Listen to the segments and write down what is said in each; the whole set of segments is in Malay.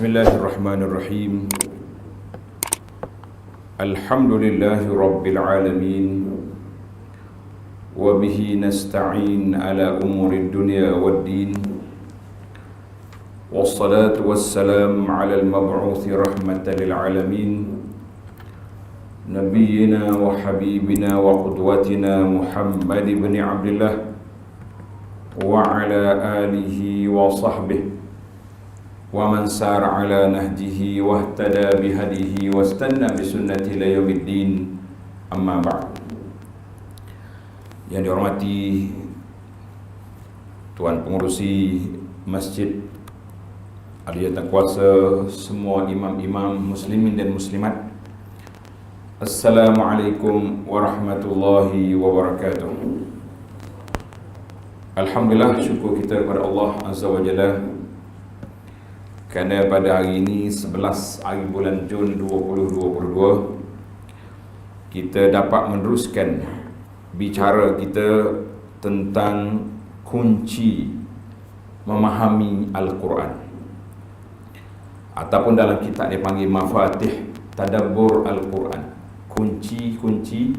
Bismillahirrahmanirrahim. Alhamdulillahi Rabbil Alamin. Wa bihi nasta'in ala umuri dunya waddin. Wassalatu wassalam ala al-mab'uthi rahmatan lil alamin. Nabiyyina wa habibina wa qudwatina Muhammad ibn Abdullah wa ala alihi wa sahbihi wa man sara ala nahjihi wa ihtada bihadihi wa istanna bisunnati ila yaumiddin, amma ba'd. Yang dihormati Tuan Pengurusi Masjid, ahli kuasa, semua imam-imam muslimin dan muslimat, Assalamualaikum warahmatullahi wabarakatuh. Alhamdulillah, syukur kita kepada Allah Azza wa Jalla kerana pada hari ini 11 hari bulan Jun 2022 kita dapat meneruskan bicara kita tentang kunci memahami Al-Quran, ataupun dalam kitab dipanggil Mafatih Tadabbur Al-Quran, kunci-kunci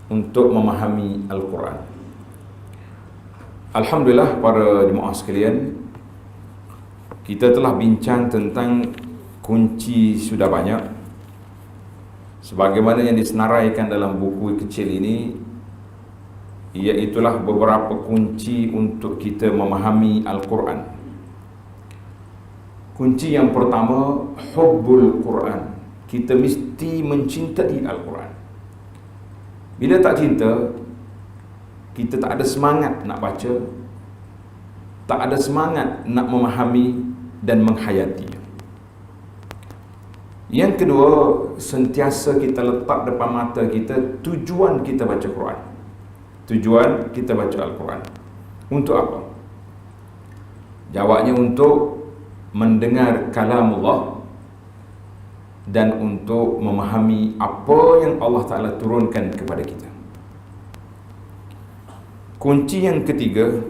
untuk memahami Al-Quran. Alhamdulillah para jemaah sekalian, kita telah bincang tentang kunci sudah banyak. Sebagaimana yang disenaraikan dalam buku kecil ini, iaitulah beberapa kunci untuk kita memahami Al-Quran. Kunci yang pertama, hubbul Quran. Kita mesti mencintai Al-Quran. Bila tak cinta, kita tak ada semangat nak baca, tak ada semangat nak memahami dan menghayati. Yang kedua, sentiasa kita letak depan mata kita tujuan kita baca Quran. Tujuan kita baca Al-Quran untuk apa? Jawabnya untuk mendengar kalamullah dan untuk memahami apa yang Allah Ta'ala turunkan kepada kita. Kunci yang ketiga,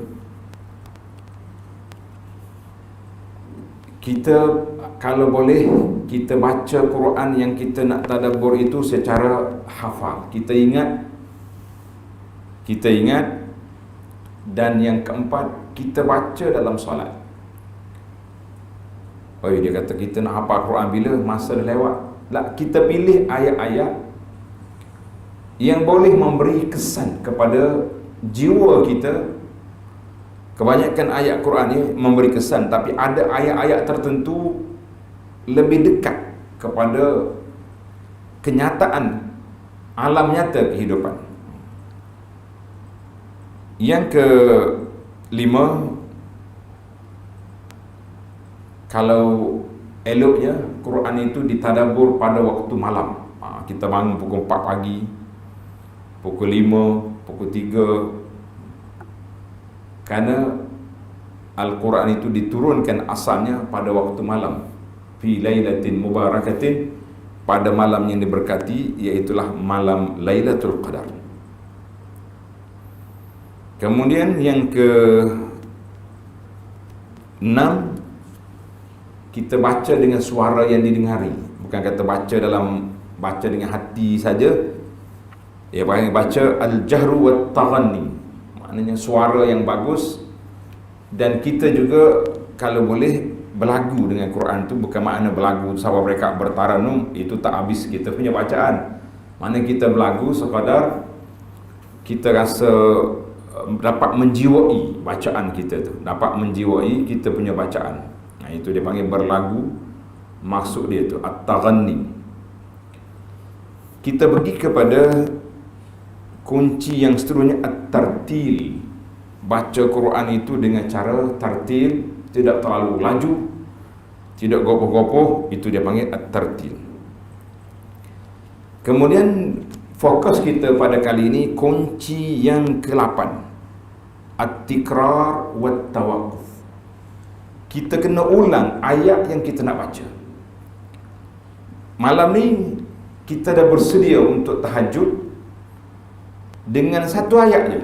kita kalau boleh kita baca Quran yang kita nak tadabbur itu secara hafal. Kita ingat. Dan yang keempat, kita baca dalam solat. Oh, dia kata kita nak hafal Quran bila masa dah lewat. Tak, kita pilih ayat-ayat yang boleh memberi kesan kepada jiwa kita. Kebanyakan ayat Quran ni memberi kesan, tapi ada ayat-ayat tertentu lebih dekat kepada kenyataan alam nyata kehidupan. Yang kelima, kalau eloknya Quran itu ditadabbur pada waktu malam. Kita bangun pukul 4 pagi, pukul 5, pukul 3. Kerana Al-Quran itu diturunkan asalnya pada waktu malam, fi lailatin mubarakatin, pada malam yang diberkati, iaitulah malam Lailatul Qadar. Kemudian yang ke-6, kita baca dengan suara yang didengari. Bukan kata baca dengan hati saja. Dia baca al-jahru wat taghanni, maknanya suara yang bagus. Dan kita juga kalau boleh berlagu dengan Quran tu. Bukan makna berlagu sahabat mereka bertaranum, itu tak habis kita punya bacaan. Mana kita berlagu sekadar kita rasa dapat menjiwai bacaan kita tu, dapat menjiwai kita punya bacaan. Itu dia panggil berlagu. Maksud dia tu at-taghanni. Kita pergi kepada kunci yang seterusnya, at-tartil. Baca Quran itu dengan cara tartil, tidak terlalu laju, tidak gopoh-gopoh. Itu dia panggil at-tartil. Kemudian fokus kita pada kali ini kunci yang ke-8, at-tikrar wat tawaqquf. Kita kena ulang ayat yang kita nak baca. Malam ni kita dah bersedia untuk tahajud dengan satu ayat je.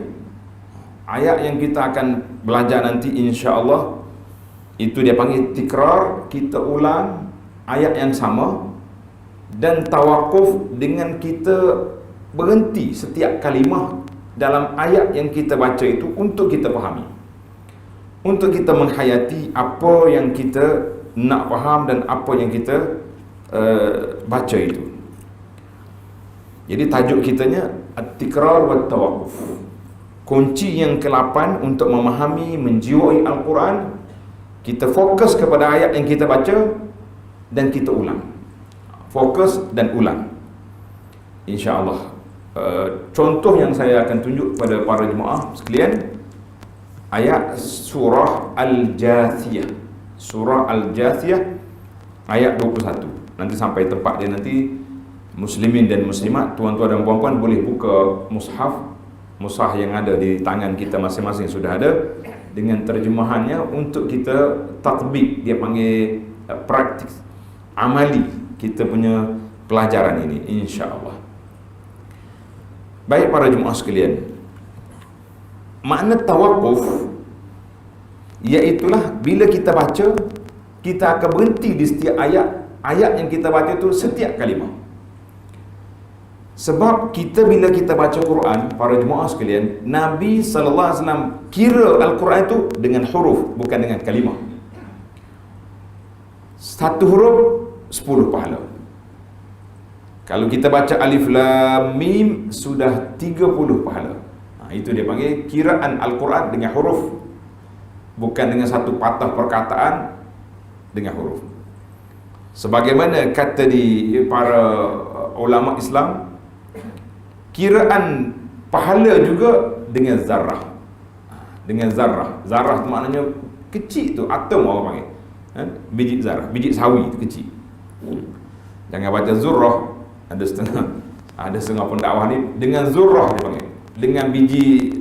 Ayat yang kita akan belajar nanti insya-Allah Itu dia panggil tikrar, kita ulang ayat yang sama. Dan tawakuf dengan kita berhenti setiap kalimah dalam ayat yang kita baca itu untuk kita fahami, untuk kita menghayati apa yang kita nak faham dan apa yang kita baca itu. Jadi tajuk kitanya at-tikrar wa tawakuf. Kunci yang ke-8 untuk memahami, menjiwai Al-Quran, kita fokus kepada ayat yang kita baca dan kita ulang. Fokus dan ulang, InsyaAllah. Contoh yang saya akan tunjuk pada para jemaah sekalian, ayat surah Al-Jathiyah. Surah Al-Jathiyah ayat 21. Nanti sampai tempat dia nanti, muslimin dan muslimat, tuan-tuan dan puan-puan boleh buka mushaf yang ada di tangan kita masing-masing, sudah ada dengan terjemahannya untuk kita tatbik, dia panggil praktis, amali kita punya pelajaran ini, insya-Allah. Baik para jemaah sekalian, makna tawakuf iaitulah bila kita baca, kita akan berhenti di setiap ayat yang kita baca itu setiap kalimah. Sebab bila kita baca Quran, para jemaah sekalian, Nabi sallallahu alaihi wasallam kira Al-Quran itu dengan huruf, bukan dengan kalimah. Satu huruf 10 pahala. Kalau kita baca alif lam mim sudah 30 pahala. Itu dia panggil kiraan Al-Quran dengan huruf, bukan dengan satu patah perkataan, dengan huruf. Sebagaimana kata di para ulama Islam, kiraan pahala juga dengan zarrah. Dengan zarrah. Zarrah tu maknanya kecil tu, atom orang panggil. Biji zarrah, biji sawi tu kecil. Jangan baca zurrah, ada setengah pendakwah ni dengan zurrah dia panggil. Dengan biji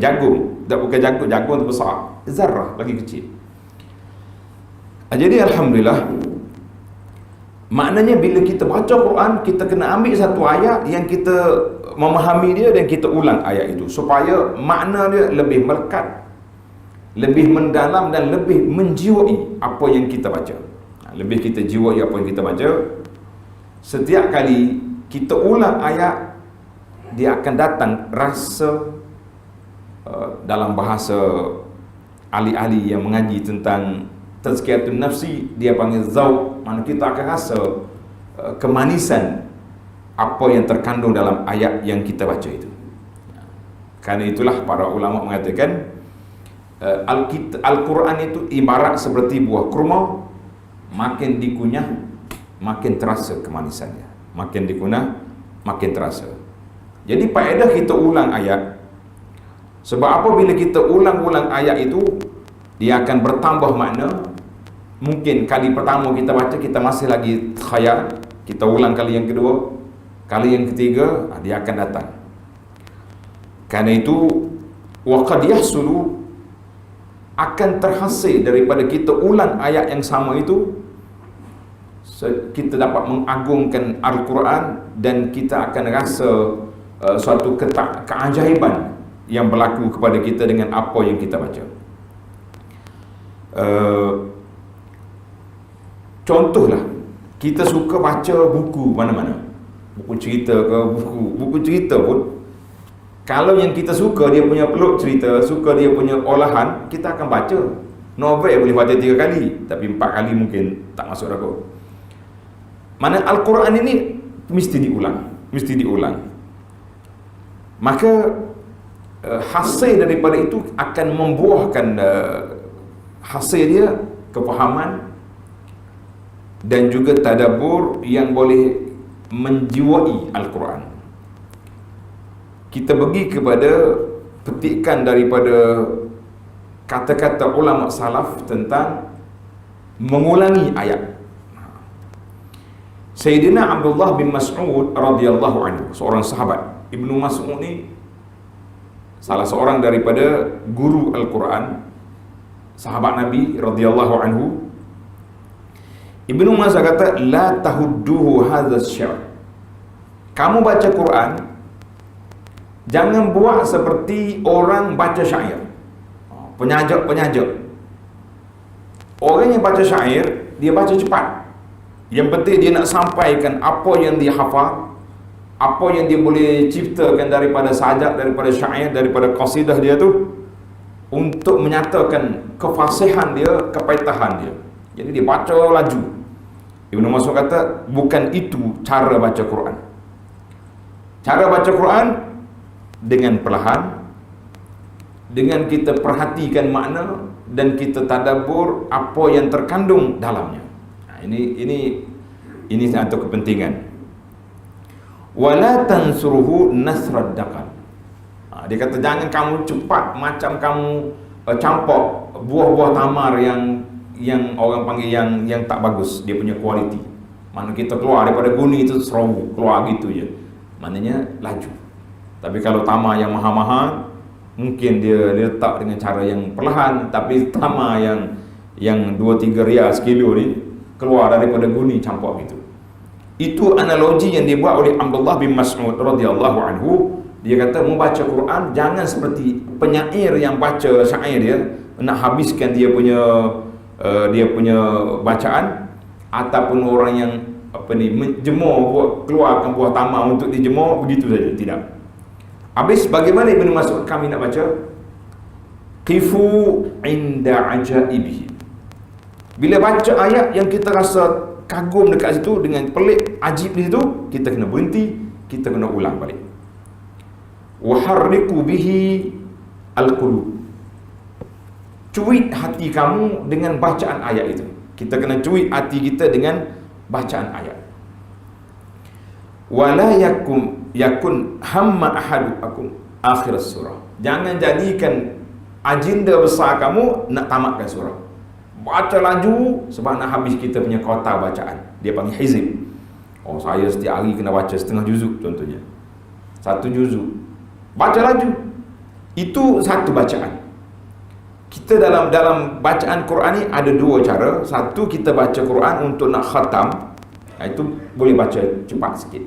jagung, tak bukan jagung tu besar. Zarrah lagi kecil. Jadi alhamdulillah, maknanya bila kita baca Quran, kita kena ambil satu ayat yang kita memahami dia dan kita ulang ayat itu supaya makna dia lebih melekat, lebih mendalam dan lebih menjiwai apa yang kita baca. Lebih kita jiwai apa yang kita baca. Setiap kali kita ulang ayat, dia akan datang rasa, dalam bahasa ahli-ahli yang mengaji tentang tazkiyatun nafsi, dia panggil zauq, mana kita akan rasa kemanisan apa yang terkandung dalam ayat yang kita baca itu. Karena itulah para ulama mengatakan Al-Quran itu ibarat seperti buah kurma, makin dikunyah makin terasa kemanisannya, makin dikunyah makin terasa. Jadi faedah kita ulang ayat. Sebab apa? Bila kita ulang-ulang ayat itu, dia akan bertambah makna. Mungkin kali pertama kita baca, kita masih lagi khayal, kita ulang kali yang kedua, kali yang ketiga, dia akan datang. Karena itu waqad yahsulu, akan terhasil daripada kita ulang ayat yang sama itu, kita dapat mengagungkan Al-Quran dan kita akan rasa suatu keajaiban yang berlaku kepada kita dengan apa yang kita baca. Contohlah, kita suka baca buku mana-mana, buku cerita ke, buku cerita pun, kalau yang kita suka dia punya peluk cerita, suka dia punya olahan, kita akan baca. Novel boleh baca 3 kali, tapi 4 kali mungkin tak masuk rakut. Mana Al-Quran ini mesti diulang. Maka hasil daripada itu akan membuahkan hasil dia kefahaman dan juga tadabbur yang boleh menjiwai Al-Quran. Kita pergi kepada petikan daripada kata-kata ulama salaf tentang mengulangi ayat. Sayyidina Abdullah bin Mas'ud radhiyallahu anhu, seorang sahabat. Ibnu Mas'ud ni salah seorang daripada guru Al-Quran, sahabat Nabi radhiyallahu anhu. Ibnu Mas'ud kata, la tahudduhu hadzal sya'r. Kamu baca Quran, jangan buat seperti orang baca syair, penyajak-penyajak. Orang yang baca syair, dia baca cepat. Yang penting dia nak sampaikan apa yang dia hafal, apa yang dia boleh ciptakan daripada sajak, daripada syair, daripada qasidah dia tu, untuk menyatakan kefasihan dia, kepaitahan dia. Jadi dia baca laju. Ibnu Mas'ud kata, bukan itu cara baca Quran. Cara baca Quran dengan perlahan, dengan kita perhatikan makna dan kita tadabbur apa yang terkandung dalamnya. Ini satu kepentingan. Wala tansuruhu nasrad daqal. Dia kata jangan kamu cepat macam kamu campur buah-buah tamar yang orang panggil yang tak bagus, dia punya kualiti. Mana kita keluar daripada guni itu serobu, keluar gitu je. Maknanya laju. Tapi kalau tamar yang mahal-mahal, mungkin dia letak dengan cara yang perlahan, tapi tamar yang 2-3 riyal sekilo ni keluar daripada guni campur gitu. Itu analogi yang dibuat oleh Abdullah bin Mas'ud radhiyallahu anhu. Dia kata membaca Quran jangan seperti penyair yang baca syair dia nak habiskan dia punya bacaan, ataupun orang yang jemur keluarkan buah tamar untuk dijemur begitu saja. Tidak. Habis bagaimana Ibnu Mas'ud kami nak baca? Qifu inda ajaibihi. Bila baca ayat yang kita rasa kagum dekat situ, dengan pelik, ajib di situ, kita kena berhenti, kita kena ulang balik. Wa harriku bihi al-qulub. Cuit hati kamu dengan bacaan ayat itu. Kita kena cuit hati kita dengan bacaan ayat. Wala yakun hamma ahadukum akhir surah. Jangan jadikan agenda besar kamu nak tamatkan surah. Baca laju sebab nak habis kita punya kota bacaan. Dia panggil hizib. Oh, saya setiap hari kena baca setengah juzuk contohnya. 1 juzuk. Baca laju. Itu satu bacaan. Kita dalam bacaan Quran ni ada 2 cara. Satu, kita baca Quran untuk nak khatam. Itu boleh baca cepat sikit.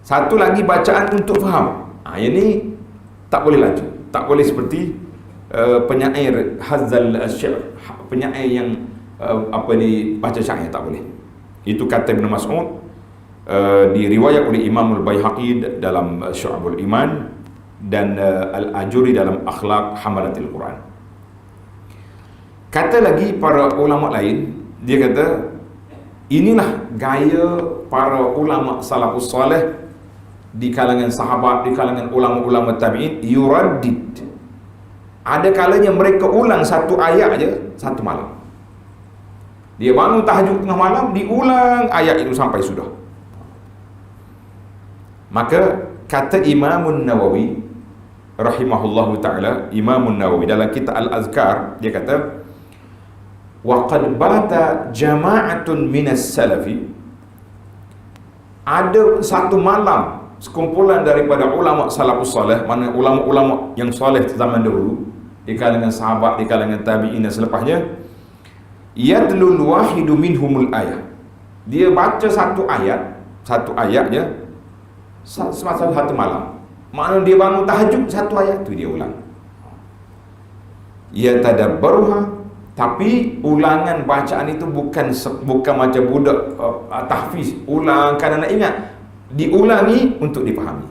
Satu lagi bacaan untuk faham. Yang ni tak boleh laju. Tak boleh seperti penyair hazal syair, penyair yang baca syair, tak boleh. Itu kata Ibn Mas'ud, diriwayat oleh Imam Al-Baihaqi dalam Syu'abul Iman dan Al-Ajuri dalam Akhlaq Hamalatil Quran. Kata lagi para ulama lain, dia kata inilah gaya para ulama salafus salih di kalangan sahabat, di kalangan ulama-ulama tabi'in, yuraddid. Ada kalanya mereka ulang satu ayat aja satu malam. Dia bangun tahajud tengah malam, diulang ayat itu sampai sudah. Maka kata Imamun Nawawi rahimahullahu ta'ala, Imamun Nawawi dalam kitab Al-Azkar, dia kata wa qad bata jama'atun minas salafi. Ada satu malam sekumpulan daripada ulama salafus salih, mana ulama-ulama yang soleh zaman dahulu, di kalangan sahabat, di kalangan tabi'in dan selepasnya, yadlul wahidu minhumul ayat. Dia baca satu ayat je semasa satu malam. Maknanya dia bangun tahajud, satu ayat tu dia ulang. Ya tadabbaruha, tapi ulangan bacaan itu bukan macam budak tahfiz, ulang kerana nak ingat. Diulangi untuk dipahami.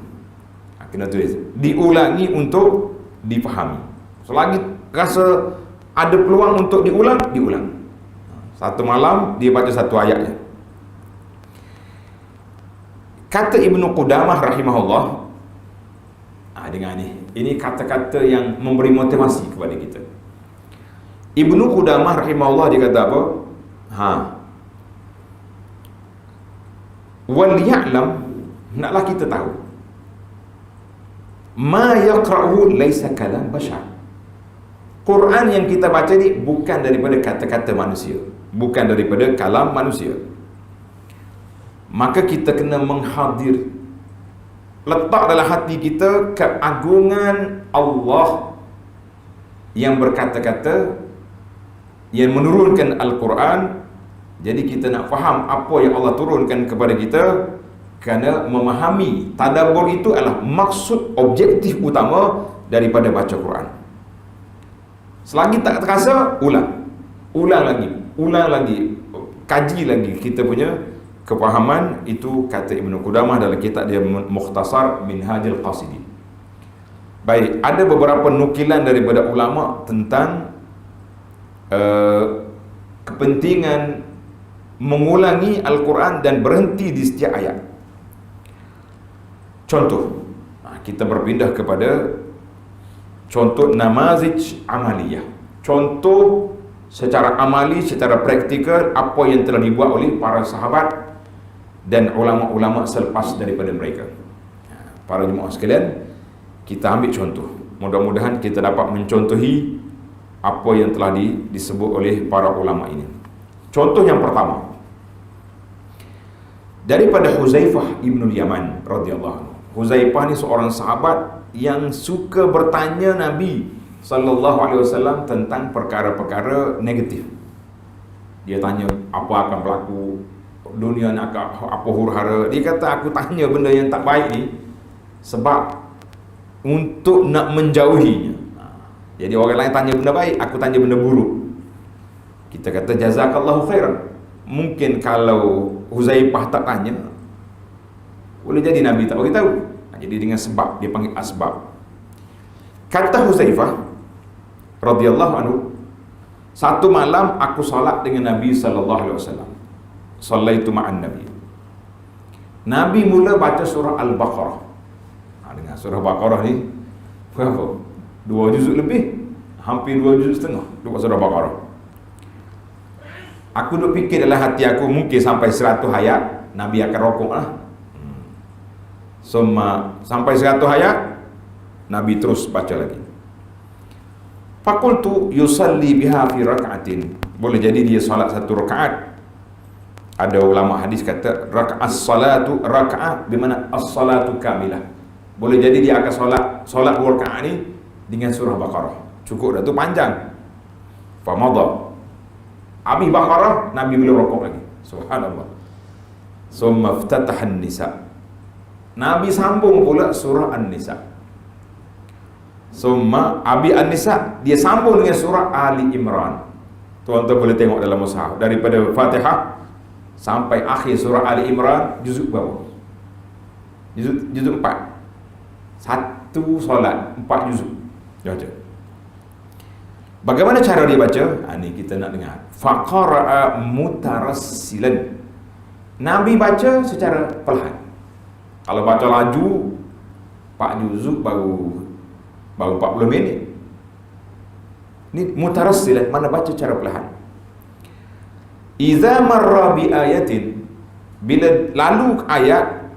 Kena tulis, diulangi untuk dipahami. Selagi rasa ada peluang untuk diulang. Satu malam dia baca satu ayat je. Kata Ibnu Qudamah rahimahullah, dengar ni, ini kata-kata yang memberi motivasi kepada kita. Ibnu Qudamah rahimahullah dia kata apa? Wal ya'lam, naklah kita tahu, ma yaqra'u laisa kalam bashar. Quran yang kita baca ni bukan daripada kata-kata manusia, bukan daripada kalam manusia. Maka kita kena menghadir, letak dalam hati kita keagungan Allah yang berkata-kata, yang menurunkan Al-Quran. Jadi kita nak faham apa yang Allah turunkan kepada kita, kerana memahami tadabbur itu adalah maksud objektif utama daripada baca Quran. Selagi tak terasa, ulang. ulang lagi, kaji lagi kita punya kepahaman. Itu kata Ibnu Qudamah dalam kitab dia Mukhtasar Minhajul Qasidin. Baik, ada beberapa nukilan daripada ulama tentang kepentingan mengulangi Al-Quran dan berhenti di setiap ayat. Contoh, kita berpindah kepada contoh namazij amaliyah, contoh secara amali, secara praktikal apa yang telah dibuat oleh para sahabat dan ulama-ulama selepas daripada mereka. Para jemaah sekalian, kita ambil contoh. Mudah-mudahan kita dapat mencontohi apa yang telah disebut oleh para ulama ini. Contoh yang pertama daripada Huzaifah ibn Yaman radhiyallahu anhu. Huzaifah ni seorang sahabat yang suka bertanya Nabi sallallahu alaihi wasallam tentang perkara-perkara negatif. Dia tanya apa akan berlaku dunia, nak apa huru-hara. Dia kata, aku tanya benda yang tak baik ni sebab untuk nak menjauhinya. Jadi orang lain tanya benda baik, aku tanya benda buruk. Kita kata jazakallahu khairan. Mungkin kalau Huzaifah tak tanya, boleh jadi Nabi tak beritahu. Jadi dengan sebab, dia panggil asbab. Kata Huzaifah radhiyallahu anhu, satu malam aku salat dengan Nabi sallallahu alaihi wasallam. Sallaitu ma'an Nabi. Nabi mula baca surah Al-Baqarah. Dengan surah Baqarah ni berapa? 2 juzuk lebih, hampir 2 juzuk setengah duduk surah Baqarah. Aku duk fikir dalam hati aku, mungkin sampai 100 ayat Nabi akan rokok lah. Sampai 100 ayat Nabi terus baca lagi. Faqultu yusalli biha fi rak'atin. Boleh jadi dia solat satu rakaat. Ada ulama hadis kata as-salatu rak'ah bermakna as-salatu kamilah. Boleh jadi dia akan solat 2 rakaat ni dengan surah Baqarah. Cukup dah tu, panjang. Famadha. Habis Baqarah, Nabi belum rokok lagi. Subhanallah. Summa iftataha an-nisa. Nabi sambung pula surah An-Nisa. Summa Abi An-Nisa, dia sambung dengan surah Ali Imran. Tuan-tuan boleh tengok dalam mushaf, daripada Fatihah sampai akhir surah Ali Imran, juzuk berapa? Juzuk 4. Satu solat 4 juzuk. Dia baca. Bagaimana cara dia baca? Ini kita nak dengar. Faqara'a mutarassilan. Nabi baca secara perlahan. Kalau baca laju 4 juzuk baru 40 minit. Ini mutarassilan, mana baca cara perlahan. Idza marra bi ayatin, bila lalu ayat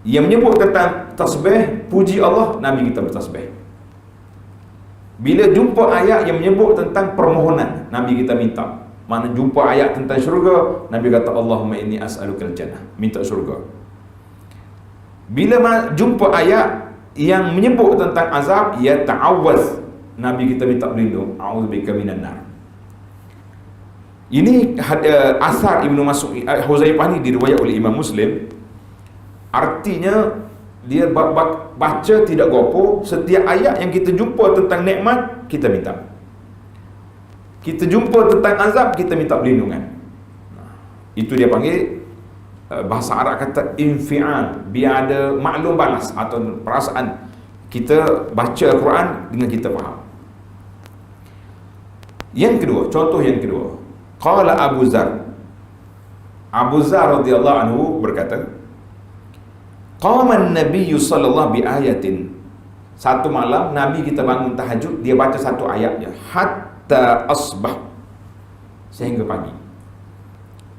yang menyebut tentang tasbih, puji Allah, Nabi kita bertasbih. Bila jumpa ayat yang menyebut tentang permohonan, Nabi kita minta. Mana jumpa ayat tentang syurga, Nabi kata Allahumma inni as'alukal jannah, minta syurga. Bila jumpa ayat yang menyebut tentang azab, ya ta'awwaz, Nabi kita minta berlindung, a'udzubika minan nar. Ini asar Ibnu Mas'ud, Huzaifah ni diriwayat oleh Imam Muslim. Artinya dia baca tidak gopoh. Setiap ayat yang kita jumpa tentang nikmat, kita minta. Kita jumpa tentang azab, kita minta perlindungan. Itu dia panggil, bahasa Arab kata infial, biar ada maklum balas atau perasaan. Kita baca Al-Quran dengan kita faham. Yang kedua, contoh yang kedua, qala Abu Zar radhiyallahu anhu berkata, qama an-nabiy sallallahu bi ayatin. Satu malam Nabi kita bangun tahajud, dia baca satu ayat je, hatta asbah, sehingga pagi.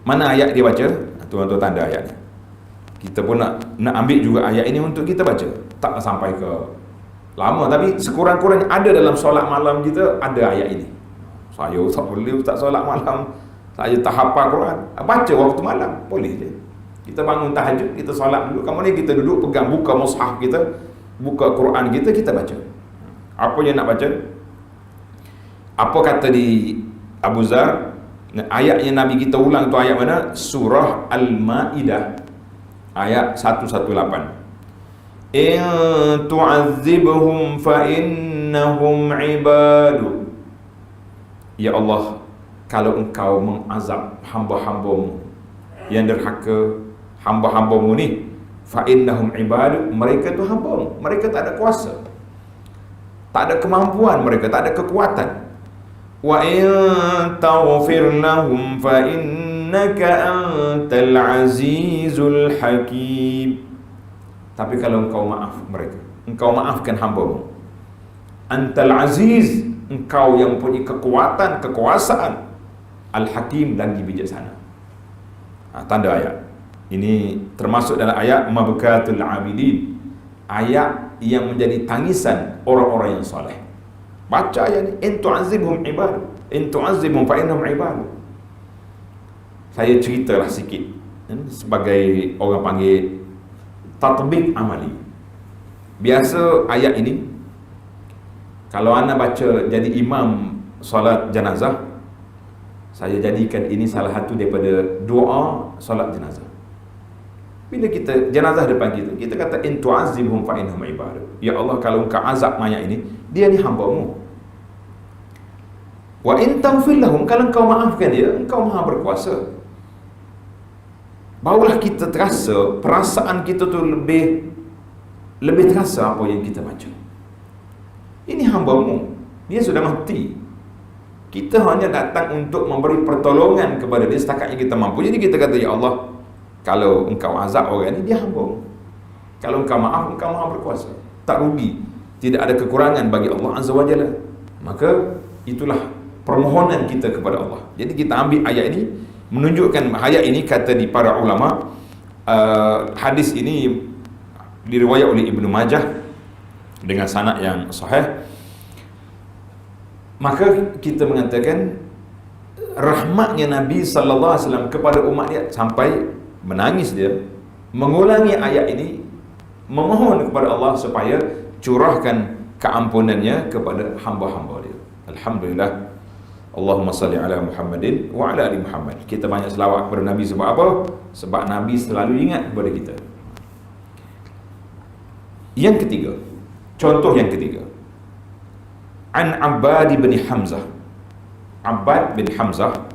Mana ayat dia baca? Tuan-tuan tanda ayatnya. Kita pun nak ambil juga ayat ini untuk kita baca. Tak sampai ke lama, tapi sekurang-kurangnya ada dalam solat malam kita, ada ayat ini. Saya tak boleh tak solat malam, saya tak hafal Quran. Baca waktu malam, boleh je. Kita bangun tahajud, kita solat dulu. Kemudian kita duduk pegang, buka mushaf kita, buka Quran kita, kita baca. Apa yang nak baca? Apa kata di Abu Zar? Ayat yang Nabi kita ulang tu ayat mana? Surah Al-Ma'idah ayat 118. In tu'azzibhum fa innahum ibadu. Ya Allah, kalau engkau mengazab hamba-hambamu yang derhaka, hamba-hambamu ni, fa innahum ibadu, mereka tu hamba, mereka tak ada kuasa, tak ada kemampuan, mereka tak ada kekuatan. Wa in taghfir lahum fa innaka antal azizul hakim. Tapi kalau engkau maaf mereka, engkau maafkan hamba-Mu, antal aziz, engkau yang punya kekuatan, kekuasaan, al-hakim, lagi bijaksana. Tanda ayat ini termasuk dalam ayat mabkatul abidin, ayat yang menjadi tangisan orang-orang yang soleh. Baca ayat ni, in tu'azibhum ibadu, in tu'azibhum fa innahum ibadu. Saya ceritalah sikit sebagai orang panggil tatbik amali. Biasa ayat ini kalau anda baca jadi imam solat jenazah, saya jadikan ini salah satu daripada doa solat jenazah. Bila kita jenazah depan kita, kita kata in tu'azibhum fa innahum ibadu. Ya Allah, kalau engkau azab mayat ini, dia ni hamba-Mu. Wa in taghfir lahum, kalau engkau maafkan dia, engkau Maha berkuasa. Barulah kita terasa, perasaan kita tu lebih terasa apa yang kita baca. Ini hamba-Mu, dia sudah mati. Kita hanya datang untuk memberi pertolongan kepada dia setakat yang kita mampu. Jadi kita kata, ya Allah, kalau engkau azab orang ni, dia hamba-Mu. Kalau engkau maaf, engkau Maha berkuasa. Tak rugi, tidak ada kekurangan bagi Allah Azza wa Jalla. Maka itulah permohonan kita kepada Allah. Jadi kita ambil ayat ini, menunjukkan ayat ini, kata di para ulama, hadis ini diriwayat oleh Ibnu Majah dengan sanad yang sahih. Maka kita mengatakan rahmatnya Nabi sallallahu alaihi wasallam kepada umat dia, sampai menangis dia mengulangi ayat ini, memohon kepada Allah supaya curahkan keampunannya kepada hamba-hamba dia. Alhamdulillah. Allahumma salli ala Muhammadin wa ala ali Muhammad. Kita banyak selawat kepada Nabi sebab apa? Sebab Nabi selalu ingat kepada kita. Yang ketiga, contoh yang ketiga, an Abbad bin Hamzah. Abbad bin Hamzah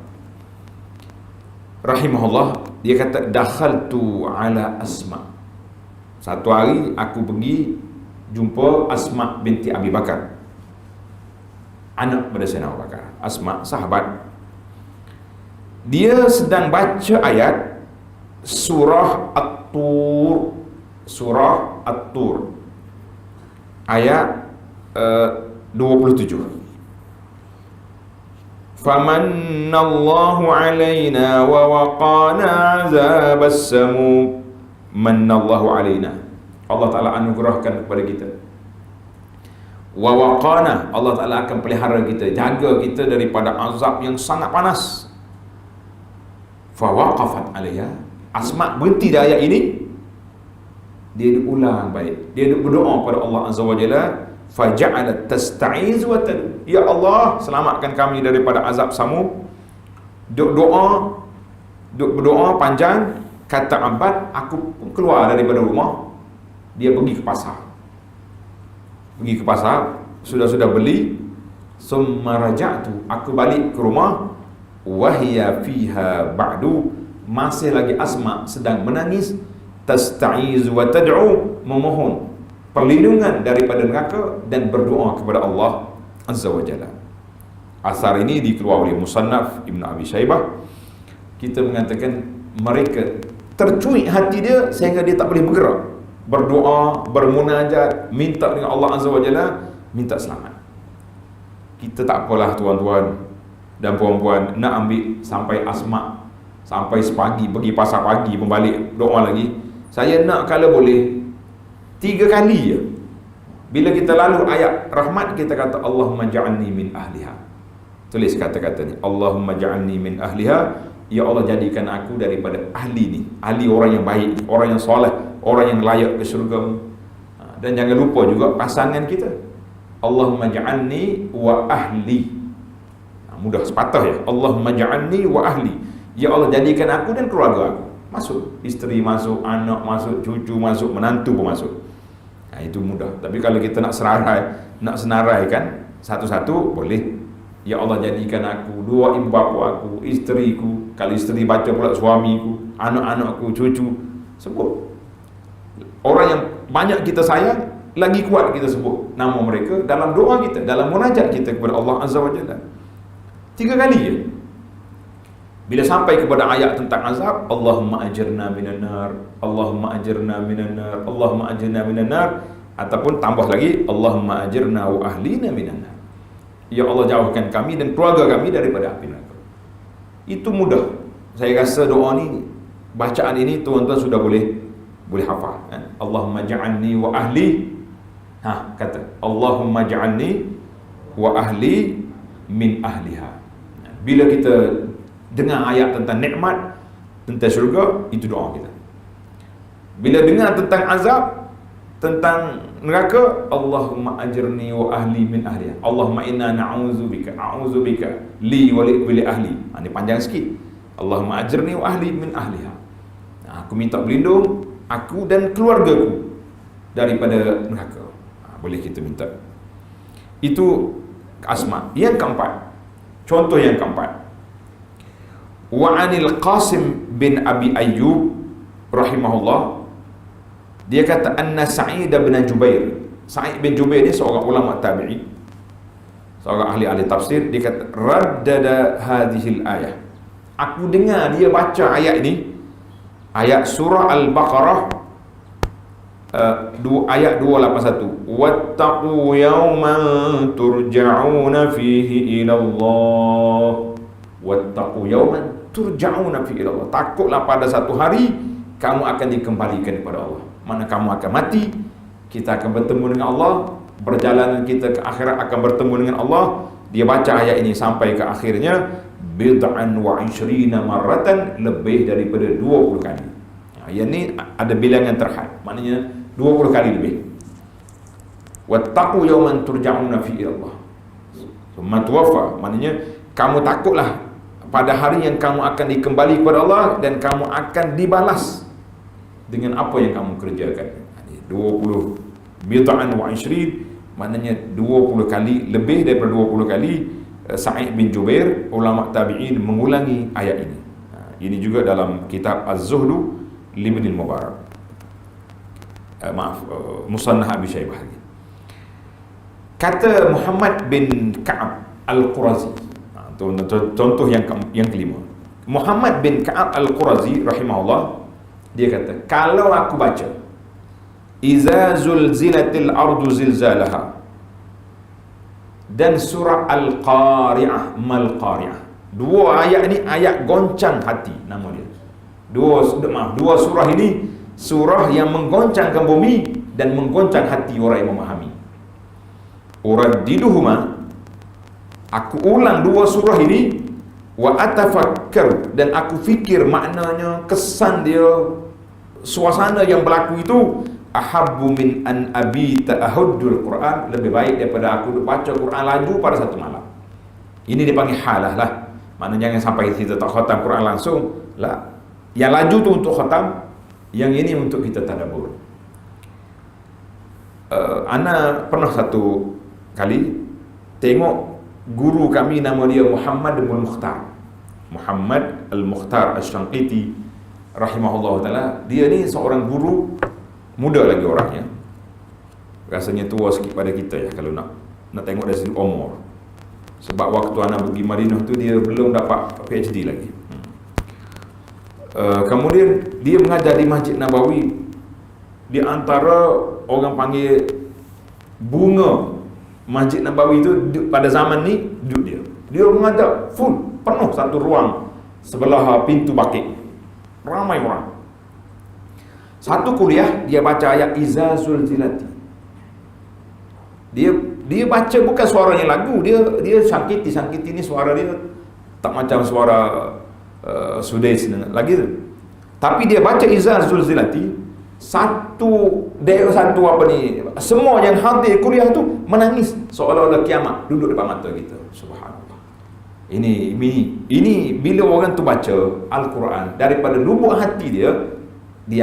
rahimahullah, dia kata dakhaltu ala Asma. Satu hari aku pergi jumpa Asma binti Abi Bakar, anak pada Sayyidina Abu Bakar. Asma, sahabat. Dia sedang baca ayat surah At-Tur, surah At-Tur ayat 27. Famannallahu alaina wa waqana azabas samum. Mannallahu alaina, Allah Ta'ala anugerahkan kepada kita. Wa waqana, Allah Ta'ala akan pelihara kita, jaga kita daripada azab yang sangat panas. Fa waqafat alaiha, Asma berhenti di ayat ini, dia ulang baik, dia berdoa kepada Allah Azza wa Jalla, fa ja'alat tasta'iz wa tadu, ya Allah, selamatkan kami daripada azab samum. Berdoa panjang. Kata Abbad, aku keluar daripada rumah, dia pergi ke pasar. Pergi ke pasar, sudah beli. Summa raja'tu, aku balik ke rumah. Wahiya fiha ba'du, masih lagi Asma sedang menangis. Tasta'iz wa tad'u, memohon perlindungan daripada neraka dan berdoa kepada Allah Azza wa Jalla. Asar ini dikeluarkan oleh Musannaf Ibn Abi Shaybah. Kita mengatakan mereka tercuik hati dia sehingga dia tak boleh bergerak, berdoa, bermunajat, minta dengan Allah Azza wa Jalla, minta selamat. Kita tak apalah tuan-tuan dan puan-puan, nak ambil sampai Asma, sampai sepagi, pergi pasar pagi, membalik, doa lagi. Saya nak kalau boleh 3 kali je. Bila kita lalu ayat rahmat, kita kata Allahumma ja'alni min ahliha. Tulis kata-kata ni, Allahumma ja'alni min ahliha, ya Allah, jadikan aku daripada ahli ni, ahli orang yang baik, orang yang soleh, orang yang layak ke syurga. Dan jangan lupa juga pasangan kita, Allahumma ja'alni wa ahli. Mudah sepatah ya, Allahumma ja'alni wa ahli, ya Allah, jadikan aku dan keluarga aku. Masuk, isteri masuk, anak masuk, cucu masuk, menantu pun masuk. Itu mudah. Tapi kalau kita nak senaraikan satu-satu, boleh. Ya Allah, jadikan aku, dua ibu bapa aku, isteriku, kalau isteri baca pula suamiku, anak-anakku, cucu. Sebut orang yang banyak kita sayang, lagi kuat kita sebut nama mereka dalam doa kita, dalam munajat kita kepada Allah Azza wa Jalla. 3 kali je. Bila sampai kepada ayat tentang azab, Allahumma ajirna minan nar, Allahumma ajirna minan nar, Allahumma ajirna minan nar, ataupun tambah lagi Allahumma ajirna wa ahlina minan nar. Ya Allah, jauhkan kami dan keluarga kami daripada api neraka. Itu mudah. Saya rasa doa ni, bacaan ini tuan-tuan sudah boleh hafal. Allahumma ja'alni wa ahli. Kata Allahumma ja'alni wa ahli min ahliha. Bila kita dengar ayat tentang nikmat, tentang syurga, itu doa kita. Bila dengar tentang azab, tentang neraka, Allahumma ajirni wa ahli min ahliha. Allahumma inna na'udzubika li wa li ahli. Ini panjang sikit. Allahumma ajirni wa ahli min ahliha. Aku minta berlindung aku dan keluargaku daripada neraka. Boleh kita minta. Itu asma. Yang keempat, contoh yang keempat, wa anil Qasim bin Abi Ayyub rahimahullah, dia kata anna Sa'id bin Jubair. Sa'id bin Jubair ni seorang ulama tabi'i, seorang ahli tafsir. Dia kata raddada hadhil ayah. Aku dengar dia baca ayat ini, ayat surah Al-Baqarah ayat 281. Wattaqu yawman turja'una fihi ila Allah. Wattaqu yawman turja'una fihi ila Allah. Takutlah pada satu hari kamu akan dikembalikan kepada Allah. Mana kamu akan mati, kita akan bertemu dengan Allah, perjalanan kita ke akhirat akan bertemu dengan Allah. Dia baca ayat ini sampai ke akhirnya, bid'an wa 'ishrina marratan, lebih daripada 20 kali. Yang ni ada bilangan terhad, maknanya 20 kali lebih. Wattaqu yawman turja'una fi Allah. Summa tuwaffa, maknanya kamu takutlah pada hari yang kamu akan dikembali kepada Allah dan kamu akan dibalas dengan apa yang kamu kerjakan. 20 bid'an wa 'ishrin, maknanya 20 kali, lebih daripada 20 kali. Sa'id bin Jubair, ulama tabi'in, mengulangi ayat ini. Ini juga dalam kitab Az-Zuhdu Ibn al-Mubarak, Musannaf Abi Syaibah. Kata Muhammad bin Ka'ab Al-Qurazi, contoh yang kelima, Muhammad bin Ka'ab Al-Qurazi rahimahullah, dia kata, kalau aku baca iza zulzilatil ardu zilzalaha dan surah Al-Qari'ah mal Qari'ah, dua ayat ni ayat goncang hati, nama dia. Dua surah ini surah yang menggoncangkan bumi dan menggoncang hati orang yang memahami. Uraddiduhuma, aku ulang dua surah ini, wa atafakkar, dan aku fikir maknanya, kesan dia, suasana yang berlaku itu, ahabbu min an abita ahuddul Quran, lebih baik daripada aku baca Quran laju pada satu malam. Ini dipanggil halah lah. Maknanya jangan sampai kita tak khatam Quran langsung lah. Yang laju tu untuk khatam, yang ini untuk kita tadabbur. Ana pernah satu kali tengok guru kami, nama dia Muhammad Al-Mukhtar, Muhammad Al-Mukhtar Asy-Syanqiti rahimahullah ta'ala. Dia ni seorang guru, muda lagi orangnya, rasanya tua sikit pada kita ya kalau nak tengok dari segi umur. Sebab waktu anak pergi Madinah tu dia belum dapat PhD lagi. Kemudian dia mengajar di Masjid Nabawi. Di antara orang panggil bunga Masjid Nabawi itu pada zaman ni duduk dia mengajar full, penuh satu ruang sebelah pintu Baqi', ramai orang. Satu kuliah dia baca ayat iza zulzilati. Dia baca bukan suaranya lagu, dia sangkiti ni suara dia tak macam suara Sudais lagi tu. Tapi dia baca iza zulzilati, semua yang hadir kuliah tu menangis seolah-olah kiamat duduk depan mata kita. Subhanallah. Ini bila orang tu baca Al-Quran daripada lubuk hati dia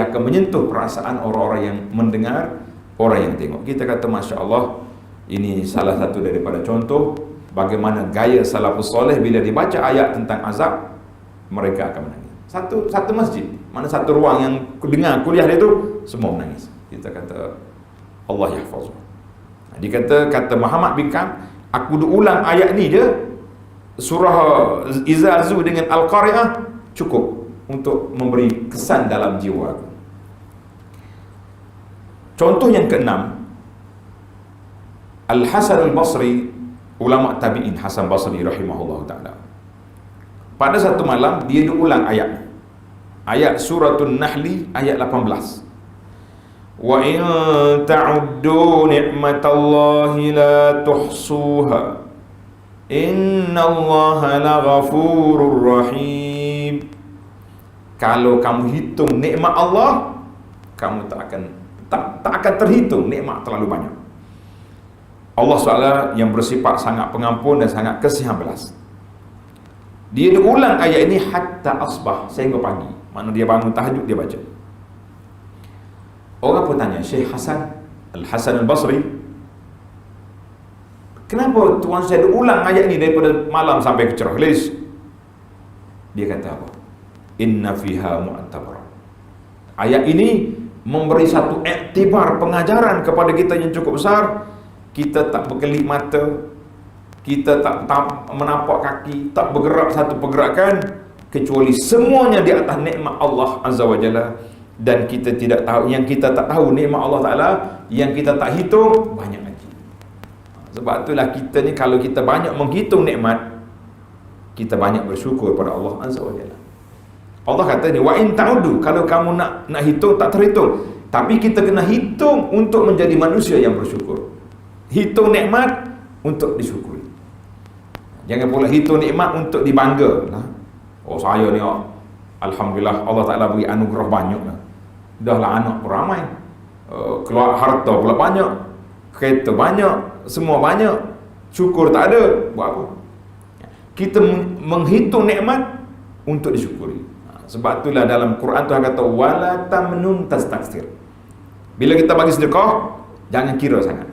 akan menyentuh perasaan orang-orang yang mendengar, orang yang tengok. Kita kata Masya Allah, ini salah satu daripada contoh Bagaimana gaya salafus soleh bila dibaca ayat tentang azab, mereka akan menangis. Satu masjid, mana satu ruang yang dengar kuliah dia tu, semua menangis. Kita kata Allah yahfaz. Dia kata Muhammad bin Ka'ab, aku ulang ayat ni je, surah Izazu dengan Al-Qari'ah, cukup untuk memberi kesan dalam jiwa aku. Contoh yang keenam, Al-Hasan Al-Basri, ulama tabi'in Hasan Basri rahimahullah ta'ala. Pada satu malam dia ulang ayat suratul Nahli ayat 18. Wa in ta'uddu ni'matallahi la tuhsuha innallaha laghafurur rahim. Kalau kamu hitung nikmat Allah, kamu tak akan terhitung, nikmat terlalu banyak. Allah SWT yang bersifat sangat pengampun dan sangat kasih belas. Dia ulang ayat ini hatta asbah, sehingga pagi. Mana dia bangun tahajud, dia baca. Orang pun tanya, Syekh Al-Hasan Al-Basri, kenapa tuan saya ulang ayat ini daripada malam sampai ke cerah? Dia kata apa? Inna fiha mu'tabar. Ayat ini memberi satu iktibar, pengajaran kepada kita yang cukup besar. Kita tak berkelip mata, kita tak menapak kaki, tak bergerak satu pergerakan, kecuali semuanya di atas nikmat Allah Azza wa Jalla. Dan kita tidak tahu, yang kita tak tahu nikmat Allah Ta'ala, yang kita tak hitung, banyak lagi. Sebab itulah kita ni, kalau kita banyak menghitung nikmat, kita banyak bersyukur pada Allah Azza wa Jalla. Allah kata ni, wa in ta'udu, kalau kamu nak hitung, tak terhitung. Tapi kita kena hitung untuk menjadi manusia yang bersyukur. Hitung nikmat untuk disyukuri. Jangan pula hitung nikmat untuk dibangga. Oh, saya ni, alhamdulillah Allah Ta'ala beri anugerah banyak. Dah lah anak pun ramai, keluar harta pula banyak, kereta banyak, semua banyak, syukur tak ada, buat apa? Kita menghitung nikmat untuk disyukuri. Sebab itulah dalam Quran Tuhan kata wala tamnun tastaksir. Bila kita bagi sedekah, jangan kira sangat.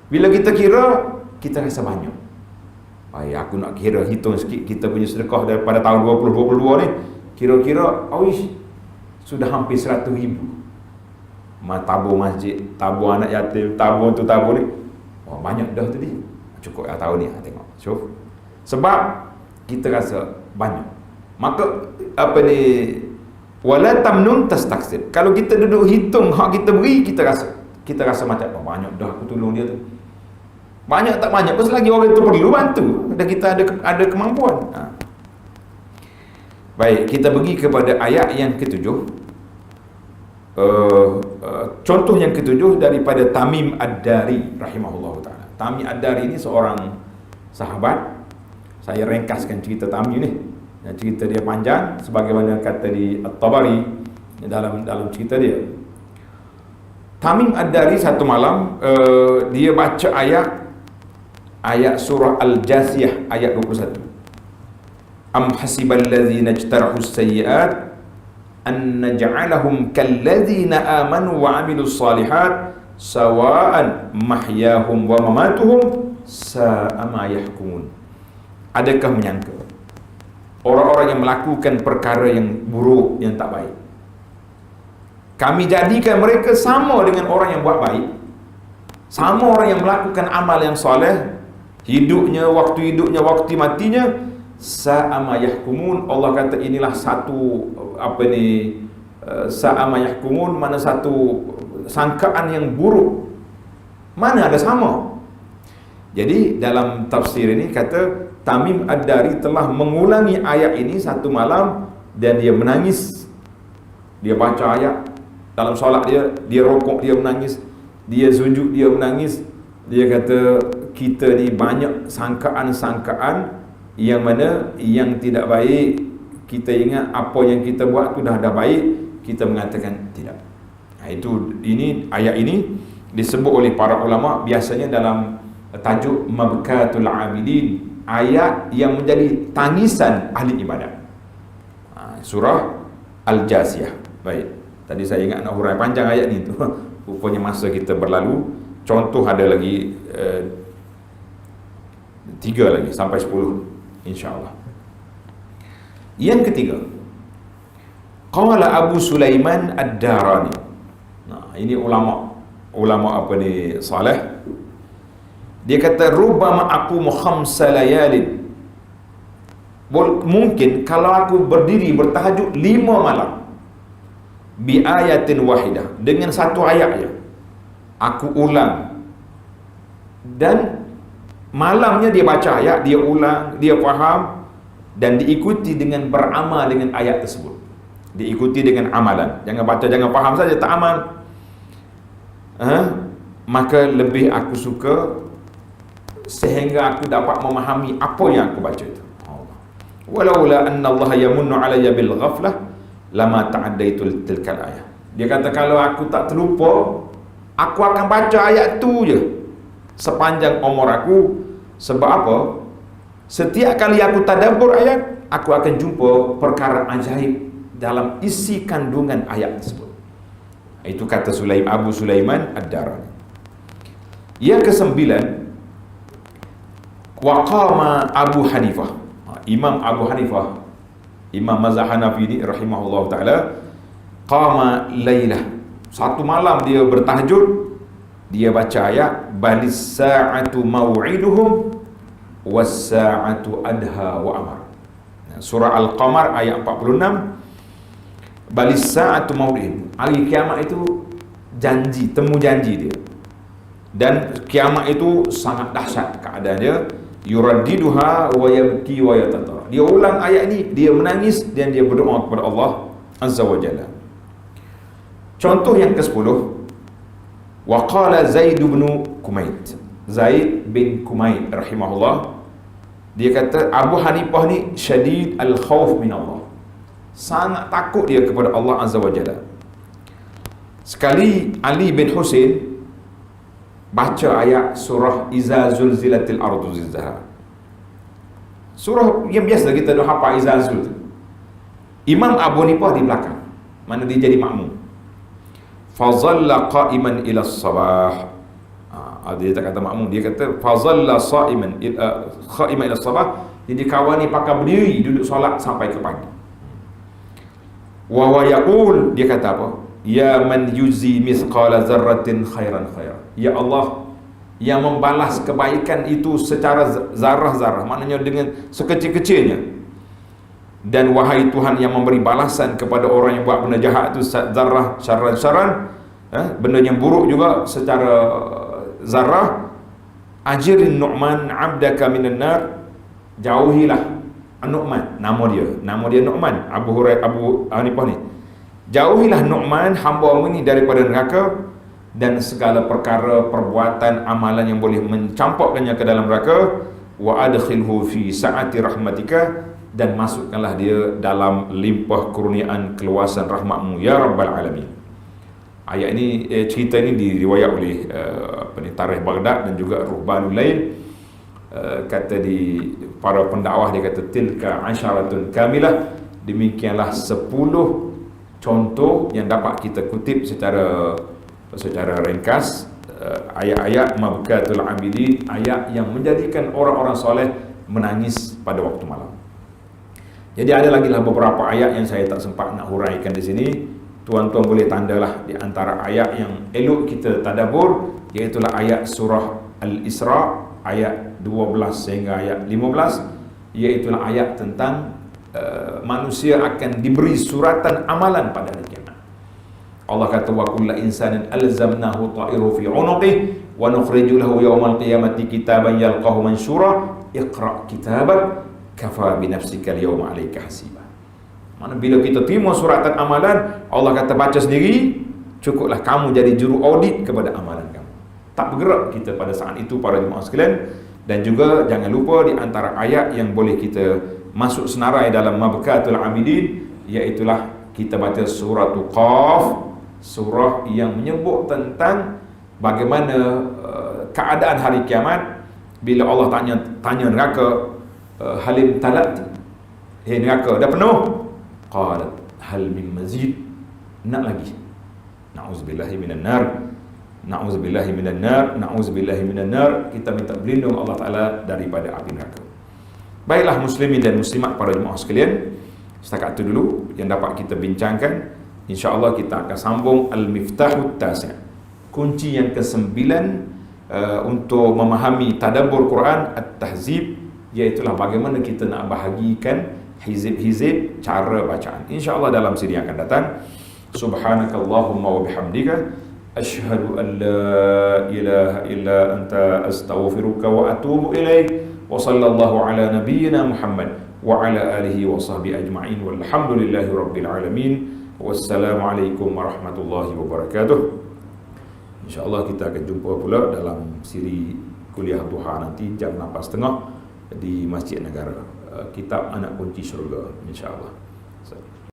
Bila kita kira, kita rasa banyak. Aku nak hitung sikit kita punya sedekah daripada tahun 2022 ni, kira-kira sudah hampir 100,000. Tabur masjid, tabur anak yatim, tabur tu tabur ni, banyak dah tadi. Cukup tahun ni, tengok. Sebab kita rasa banyak. Maka wala tamnun tastaksir. Kalau kita duduk hitung hak kita beri, kita rasa macam banyak dah aku tolong dia tu. Banyak tak banyak, selagi orang itu perlu bantu, dan kita ada kemampuan. Baik, kita pergi kepada ayat yang ketujuh. Contoh yang ketujuh daripada Tamim Ad-Dari rahimahullah ta'ala. Tamim Ad-Dari ini seorang sahabat. Saya ringkaskan cerita Tamim ni. Cerita dia panjang, sebagaimana kata di At-Tabari dalam cerita dia. Tamim Ad-Dari satu malam dia baca ayat surah Al-Jasiyah ayat 21. Am hasibal ladzina ijtarahu as-sayyi'at an naj'alahum kalladzina amanu wa 'amilus shalihat sawa'an mahyahum wa mamatuhum sa'a ma yahkumun. Adakah menyangka orang-orang yang melakukan perkara yang buruk, yang tak baik, kami jadikan mereka sama dengan orang yang buat baik, sama orang yang melakukan amal yang soleh, hidupnya, waktu matinya, sa'ama yahkumun. Allah kata inilah satu sa'ama yahkumun, mana satu sangkaan yang buruk, mana ada sama. Jadi dalam tafsir ini kata Tamim Ad-Dari telah mengulangi ayat ini satu malam, dan dia menangis. Dia baca ayat dalam solat dia rokok, dia menangis, dia sujud, dia menangis. Dia kata kita ni banyak sangkaan-sangkaan yang mana yang tidak baik. Kita ingat apa yang kita buat tu dah baik, kita mengatakan tidak. Ayat ini disebut oleh para ulama biasanya dalam tajuk Mabkatul Abidin, ayat yang menjadi tangisan ahli ibadat. Surah Al-Jasiyah. Baik, tadi saya ingat nak hurai panjang ayat ni tu. Rupanya masa kita berlalu. Contoh ada lagi 3 lagi sampai 10 insya-Allah. Yang ketiga, qala Abu Sulaiman Ad-Darani. Nah, ini ulama apa ni salih. Dia kata rubbama aqumu khamsa layalin. Mungkin kalau aku berdiri bertahajud 5 malam bi ayatin wahidah, dengan satu ayat je aku ulang, dan malamnya dia baca ayat, dia ulang, dia faham, dan diikuti dengan beramal dengan ayat tersebut. Diikuti dengan amalan. Jangan baca, jangan faham saja, tak amal. Maka lebih aku suka sehingga aku dapat memahami apa yang aku baca itu. Walaula anna Allah yamunnu alayya bil ghaflah lama ta'addaitu tilkal ayat. Dia kata kalau aku tak terlupa, aku akan baca ayat tu je sepanjang umur aku. Sebab apa? Setiap kali aku tadabbur ayat, aku akan jumpa perkara ajaib dalam isi kandungan ayat tersebut. Itu kata Abu Sulaiman Ad-Darani. Yang ke-9, waqama Abu Hanifah. Imam Abu Hanifah, Imam mazhab Hanafi ini rahimahullah ta'ala, qama lailah. Satu malam dia bertahajud, dia baca ayat balis sa'atu maw'iduhum was sa'atu adha wa amar. Surah Al-Qamar ayat 46. Balis sa'atu maw'iduhum, hari kiamat itu janji, temu janji dia. Dan kiamat itu sangat dahsyat keadaannya. Yuraddiduha wa yabki wa yatatara. Dia ulang ayat ini, dia menangis dan dia berdoa kepada Allah Azza wa Jalla. Contoh yang ke-10, wa qala Zaid bin Kumayt. Zaid bin Kumayt rahimahullah, dia kata Abu Hanifah ni syadid al-khauf min Allah. Sangat takut dia kepada Allah Azza wa Jalla. Sekali Ali bin Husain baca ayat surah Iza zulzilatil ardu zilzalaha. Surah yang biasa kita dah hafal Iza zul. Imam Abu Hanifah di belakang, mana dia jadi makmum. Fazalla qa'iman ila sabah. Dia tak kata makmum, dia kata fazalla sa'iman qa'iman ila sabah. Jadi kawan ni pakai berdiri duduk solat sampai ke pagi. Wa huwa yaqul, dia kata apa? Ya man yuzi mithqala zarratin khairan khair. Ya Allah, yang membalas kebaikan itu secara zarah-zarah, maknanya dengan sekecil-kecilnya. Dan wahai Tuhan yang memberi balasan kepada orang yang buat benda jahat itu zarah syaran-syaran, benda yang buruk juga secara zarah. Ajirin Nu'man abdaka minan nar. Jauhilah Nu'man, nama dia Nu'man, Abu Hanifah ni. Jauhilah Nu'man, hamba-mu ini daripada neraka dan segala perkara perbuatan amalan yang boleh mencampakkannya ke dalam neraka. Wa adkhilhu fi sa'ati rahmatika, dan masukkanlah dia dalam limpah kurniaan keluasan rahmatmu ya rabbal alamin. Ayat ini, cerita ini diriwayat oleh Tarikh Baghdad dan juga Ruhbanul Lail. Kata di para pendakwah, dia kata tilka asyaratun kamilah. Demikianlah 10 contoh yang dapat kita kutip secara ringkas, ayat-ayat mabkatul abidin, ayat yang menjadikan orang-orang soleh menangis pada waktu malam. Jadi ada lagi lah beberapa ayat yang saya tak sempat nak huraikan di sini. Tuan-tuan boleh tandalah di antara ayat yang elok kita tadabbur, iaitu ayat surah Al-Isra ayat 12 sehingga ayat 15, iaitu ayat tentang manusia akan diberi suratan amalan pada hari kiamat. Allah kata wa kullu insanin alzamnahu ta'iru fi 'unuqihi wa nukhriju lahu yawmal qiyamati kitaban yalqahu manshura iqra' kitabak kafa bi nafsika al-yawma 'alaika hasiba. Mana bila kita terima suratan amalan, Allah kata baca sendiri, cukuplah kamu jadi juru audit kepada amalan kamu. Tak bergerak kita pada saat itu para jemaah sekalian. Dan juga jangan lupa di antara ayat yang boleh kita masuk senarai dalam mabkatul abidin, iaitulah kita baca surah Qaf, surah yang menyebut tentang bagaimana keadaan hari kiamat bila Allah tanya neraka, halim talat, hey neraka dah penuh? Qalat hal min mazid, nak lagi. Na'udzubillahi minan nar. Na'udzubillahi minan nar, na'udzubillahi minan nar. Kita minta berlindung Allah Ta'ala daripada api neraka. Baiklah muslimin dan muslimat para jemaah sekalian, setakat itu dulu yang dapat kita bincangkan. InsyaAllah kita akan sambung Al-Miftahut Tasi', kunci yang ke-9 untuk memahami tadabbur Quran, At-Tahzib, iaitulah bagaimana kita nak bahagikan hizib-hizib cara bacaan. InsyaAllah dalam siri yang akan datang. Subhanakallahumma wa bihamdika asyhadu an la ilaha illa anta astaghfiruka wa atubu ilaik. Wa sallallahu ala nabiyyina Muhammad wa ala alihi wa sahbihi ajma'in walhamdulillahi rabbil alamin. Wassalamualaikum warahmatullahi wabarakatuh. InsyaAllah kita akan jumpa pula dalam siri kuliah duha nanti jam 6.30 di Masjid Negara, kitab Anak Kunci Syurga, insyaAllah.